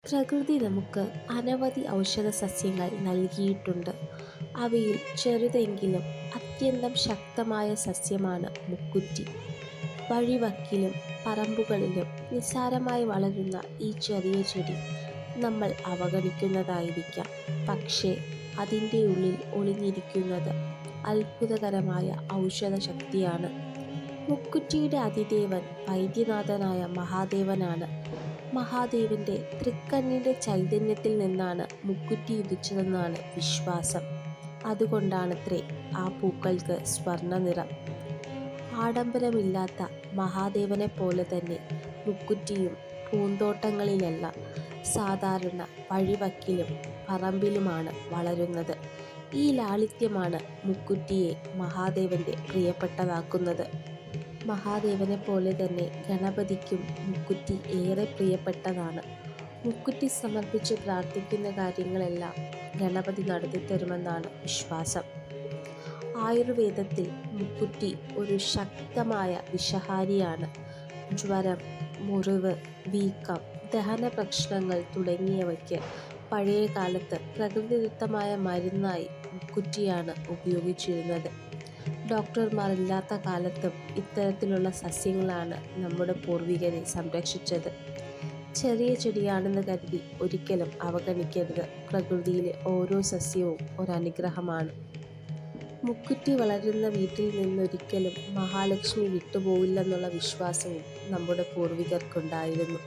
പ്രകൃതി നമുക്ക് അനവധി ഔഷധ സസ്യങ്ങൾ നൽകിയിട്ടുണ്ട്. അവയിൽ ചെറുതെങ്കിലും അത്യന്തം ശക്തമായ സസ്യമാണ് മുക്കുറ്റി. വഴിവക്കിലും പറമ്പുകളിലും നിസ്സാരമായി വളരുന്ന ഈ ചെറിയ ചെടി നമ്മൾ അവഗണിക്കുന്നതായിരിക്കാം. പക്ഷേ അതിൻ്റെ ഉള്ളിൽ ഒളിഞ്ഞിരിക്കുന്നത് അത്ഭുതകരമായ ഔഷധ ശക്തിയാണ്. മുക്കുറ്റിയുടെ അതിദേവൻ വൈദ്യനാഥനായ മഹാദേവനാണ്. മഹാദേവന്റെ തൃക്കണ്ണിന്റെ ചൈതന്യത്തിൽ നിന്നാണ് മുക്കുറ്റി ഉദിച്ചതെന്നാണ് വിശ്വാസം. അതുകൊണ്ടാണത്രേ ആ പൂക്കൾക്ക് സ്വർണ്ണ നിറം. ആഡംബരമില്ലാത്ത മഹാദേവനെ പോലെ തന്നെ മുക്കുറ്റിയും പൂന്തോട്ടങ്ങളിലല്ല, സാധാരണ വഴിവക്കിലും പറമ്പിലുമാണ് വളരുന്നത്. ഈ ലാളിത്യമാണ് മുക്കുറ്റിയെ മഹാദേവന്റെ പ്രിയപ്പെട്ടതാക്കുന്നത്. മഹാദേവനെ പോലെ തന്നെ ഗണപതിക്കും മുക്കുറ്റി ഏറെ പ്രിയപ്പെട്ടതാണ്. മുക്കുറ്റി സമർപ്പിച്ച് പ്രാർത്ഥിക്കുന്ന കാര്യങ്ങളെല്ലാം ഗണപതി നടത്തിത്തരുമെന്നാണ് വിശ്വാസം. ആയുർവേദത്തിൽ മുക്കുറ്റി ഒരു ശക്തമായ വിഷഹാരിയാണ്. ജ്വരം, മുറിവ്, വീക്കം, ദഹന പ്രശ്നങ്ങൾ തുടങ്ങിയവയ്ക്ക് പഴയ കാലത്ത് പ്രകൃതിദത്തമായ മരുന്നായി മുക്കുറ്റിയാണ് ഉപയോഗിച്ചിരുന്നത്. ഡോക്ടർമാർ ഇല്ലാത്ത കാലത്തും ഇത്തരത്തിലുള്ള സസ്യങ്ങളാണ് നമ്മുടെ പൂർവികരെ സംരക്ഷിച്ചത്. ചെറിയ ചെടിയാണെന്ന് കരുതി ഒരിക്കലും അവഗണിക്കരുത്. പ്രകൃതിയിലെ ഓരോ സസ്യവും ഒരനുഗ്രഹമാണ്. മുക്കുറ്റി വളരുന്ന വീട്ടിൽ നിന്നൊരിക്കലും മഹാലക്ഷ്മി വിട്ടുപോവില്ലെന്നുള്ള വിശ്വാസവും നമ്മുടെ പൂർവികർക്കുണ്ടായിരുന്നു.